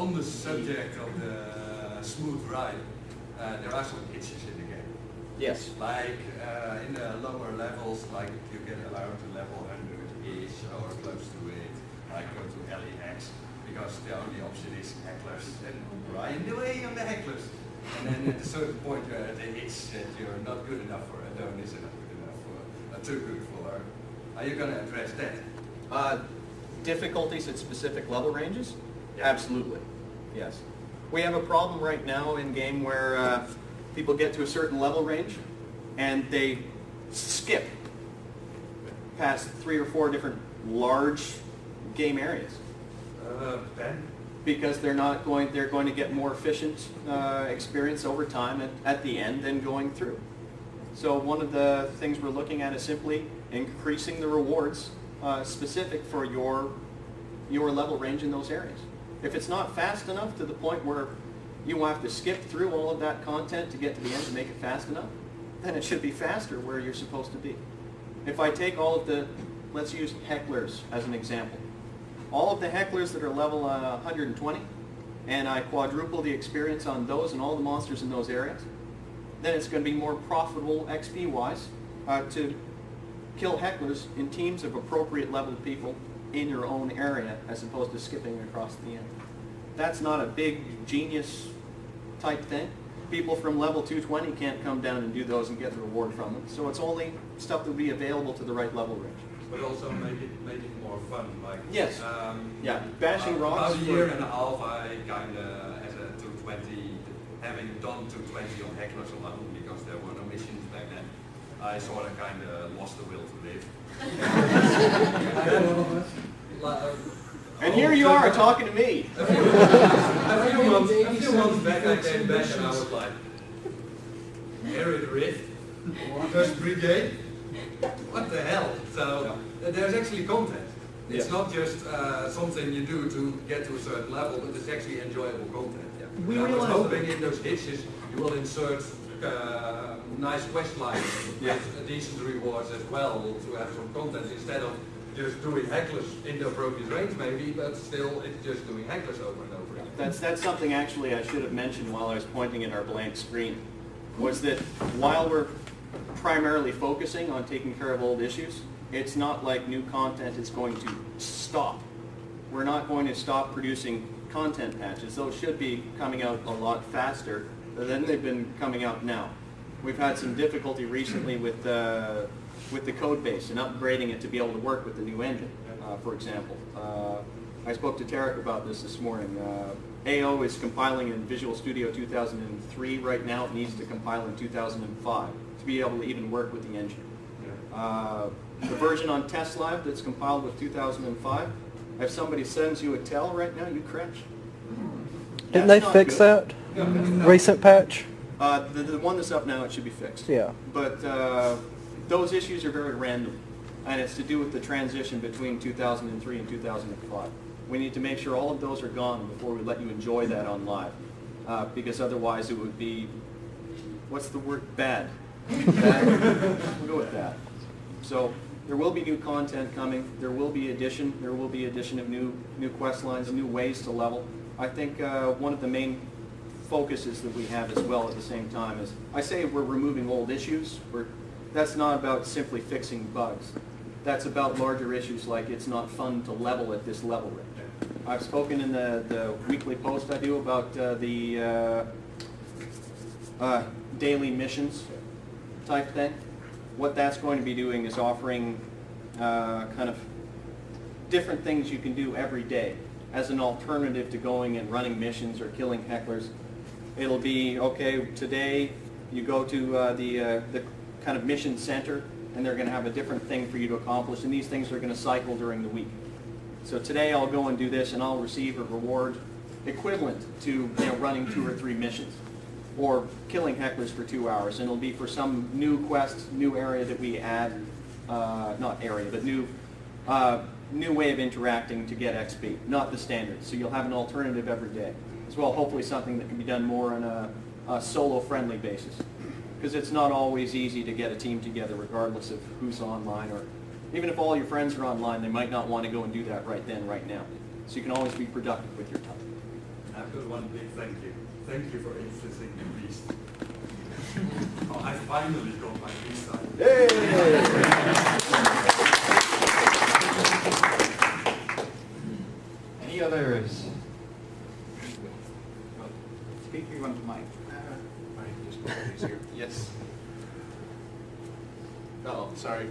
On the subject of the smooth ride, there are some hitches in the game. Yes. Like in the lower levels, like you get allowed to level 100-ish or close to it, like go to LEX, because the only option is hecklers and ride away on the hecklers. And then at a certain point you're at a hitch that you're not good enough for, Adonis is not good enough for, too good for. Are you going to address that? Difficulties at specific level ranges? Yeah. Absolutely, yes. We have a problem right now in game where people get to a certain level range and they skip past 3 or 4 different large game areas. Ben? Because they're going to get more efficient experience over time at the end than going through. So one of the things we're looking at is simply increasing the rewards specific for your level range in those areas. If it's not fast enough to the point where you will have to skip through all of that content to get to the end to make it fast enough, then it should be faster where you're supposed to be. If I take all of the, let's use hecklers as an example. All of the hecklers that are level 120, and I quadruple the experience on those and all the monsters in those areas, then it's going to be more profitable XP-wise to kill hecklers in teams of appropriate leveled people in your own area as opposed to skipping across the end. That's not a big genius type thing. People from level 220 can't come down and do those and get the reward from them. So it's only stuff that will be available to the right level range. But also make it more fun. Like yes. Yeah. Bashing rocks. About a year and a half, I kind of, as a 220, having done 220 on hecklers alone because there were no missions back then, I sort of kind of lost the will to live. And here you are talking to me. A few months back I came back and I was like, Arid Rift, 1st Brigade, what the hell? So there's actually content. It's not just something you do to get to a certain level, but it's actually enjoyable content. I was hoping in those hitches you will insert nice quest lines with decent rewards as well to have some content instead of just doing hecklers in the appropriate range maybe, but still it's just doing hecklers over and over again. That's something actually I should have mentioned while I was pointing at our blank screen, was that while we're primarily focusing on taking care of old issues, it's not like new content is going to stop. We're not going to stop producing content patches. Those should be coming out a lot faster than they've been coming out now. We've had some difficulty recently with the code base and upgrading it to be able to work with the new engine, for example. I spoke to Tarek about this morning. AO is compiling in Visual Studio 2003 right now. It needs to compile in 2005 to be able to even work with the engine. The version on Test Live that's compiled with 2005, if somebody sends you a tell right now, you cringe. Didn't they fix that? Recent patch? The one that's up now, it should be fixed. Yeah. But those issues are very random, and it's to do with the transition between 2003 and 2005. We need to make sure all of those are gone before we let you enjoy that on live, because otherwise it would be, what's the word, bad. Bad? We'll go with that. So there will be new content coming. There will be addition. There will be addition of new quest lines, new ways to level. I think one of the main focuses that we have as well at the same time is, I say we're removing old issues. That's not about simply fixing bugs. That's about larger issues like it's not fun to level at this level range. I've spoken in the weekly post I do about the daily missions type thing. What that's going to be doing is offering kind of different things you can do every day as an alternative to going and running missions or killing hecklers. It'll be, okay, today you go to the kind of mission center and they're going to have a different thing for you to accomplish, and these things are going to cycle during the week. So today I'll go and do this and I'll receive a reward equivalent to running 2 or 3 missions or killing hecklers for 2 hours, and it'll be for some new quest, new area that we add, not area, but new way of interacting to get XP, not the standard. So you'll have an alternative every day. As well, hopefully something that can be done more on a solo-friendly basis. Because it's not always easy to get a team together regardless of who's online, or even if all your friends are online, they might not want to go and do that right then, right now. So you can always be productive with your time. I've got one big thank you. Thank you for instancing the beast. Oh, I finally got my beast side. Yay! Any others? Speak, you want the mic? Just go easier. Yes. Oh, sorry.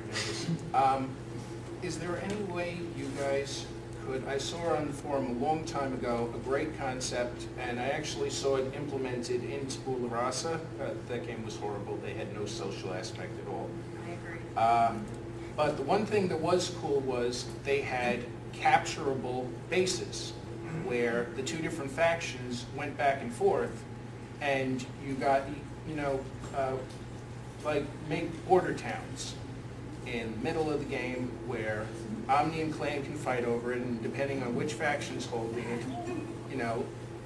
Is there any way you guys could, I saw on the forum a long time ago, a great concept, and I actually saw it implemented in Tabula Rasa. That game was horrible. They had no social aspect at all. I agree. But the one thing that was cool was they had capturable bases where the two different factions went back and forth, and you got, like make border towns in the middle of the game where Omni and Clan can fight over it, and depending on which faction's holding it,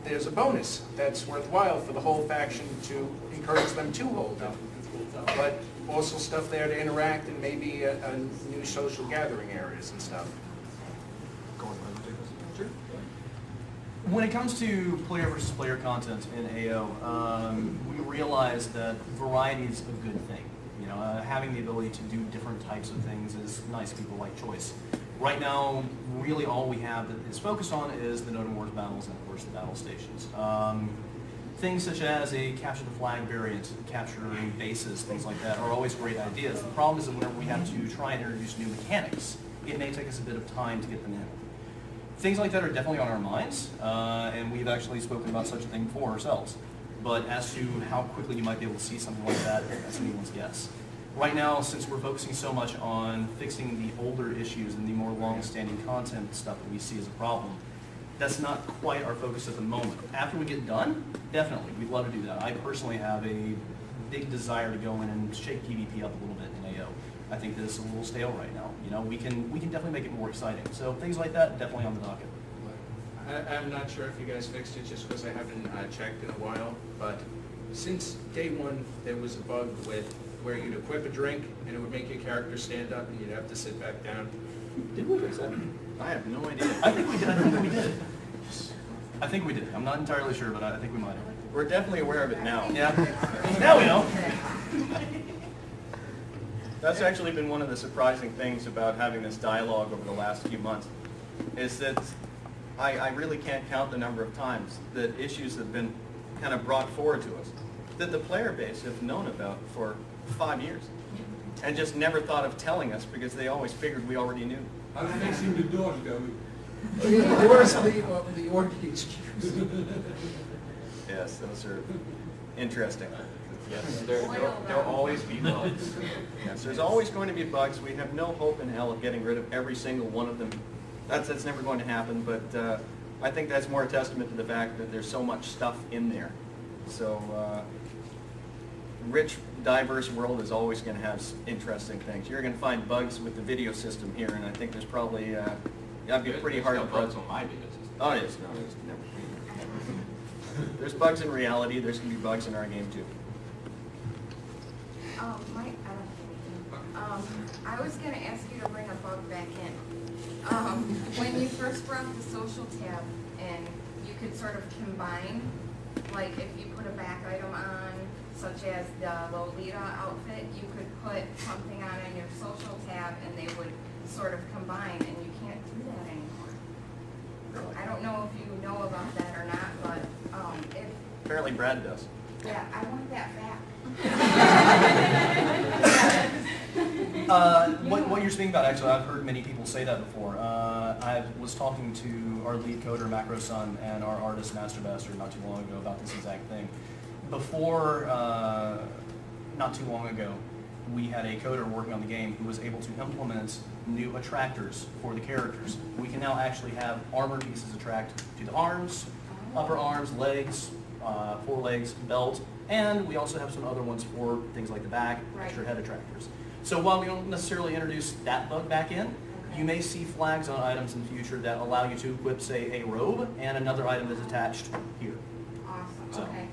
there's a bonus that's worthwhile for the whole faction to encourage them to hold it. But also stuff there to interact and maybe a new social gathering areas and stuff. When it comes to player versus player content in AO, we realize that variety is a good thing. Having the ability to do different types of things is nice. People like choice. Right now, really all we have that is focused on is the Note and Wars battles and, of course, the battle stations. Things such as a capture the flag variant, capturing bases, things like that are always great ideas. The problem is that whenever we have to try and introduce new mechanics, it may take us a bit of time to get them in. Things like that are definitely on our minds, and we've actually spoken about such a thing for ourselves. But as to how quickly you might be able to see something like that, that's anyone's guess. Right now, since we're focusing so much on fixing the older issues and the more long-standing content stuff that we see as a problem, that's not quite our focus at the moment. After we get done, definitely, we'd love to do that. I personally have a big desire to go in and shake PvP up a little bit in AO. I think that it's a little stale right now. We can definitely make it more exciting. So things like that, definitely on the docket. I'm not sure if you guys fixed it just because I haven't checked in a while, but since day one there was a bug with where you'd equip a drink and it would make your character stand up and you'd have to sit back down. Did we fix that? I have no idea. I think we did. I think we did. I'm not entirely sure, but I think we might have. We're definitely aware of it now. Yeah. Now we know. That's actually been one of the surprising things about having this dialogue over the last few months, is that I really can't count the number of times that issues have been kind of brought forward to us that the player base have known about for 5 years and just never thought of telling us because they always figured we already knew. How's fixing the doors going? The doors are the orgies. Yes, those are interesting. Yes. There'll always be bugs. Yes, there's always going to be bugs. We have no hope in hell of getting rid of every single one of them. That's never going to happen, but I think that's more a testament to the fact that there's so much stuff in there. So, rich, diverse world is always going to have interesting things. You're going to find bugs with the video system here, and I think there's probably, that'd be pretty hard to bugs on my video system. Oh, yes, no, there's never. There's bugs in reality, there's going to be bugs in our game too. I was going to ask you to bring a bug back in. When you first brought the social tab in, you could sort of combine, like if you put a back item on, such as the Lolita outfit, you could put something on in your social tab and they would sort of combine, and you can't do that anymore. I don't know if you know about that or not, but if... Apparently Brad does. Yeah, I want that back. What you're speaking about, actually, I've heard many people say that before. I was talking to our lead coder, Macro-Sun, and our artist, Master Bastard, not too long ago about this exact thing. Before, not too long ago, we had a coder working on the game who was able to implement new attractors for the characters. We can now actually have armor pieces attract to the arms, upper arms, legs, forelegs, belt, and we also have some other ones for things like the back, extra head attractors. So while we don't necessarily introduce that bug back in, you may see flags on items in the future that allow you to equip, say, a robe and another item that's attached here. Awesome. So. Okay.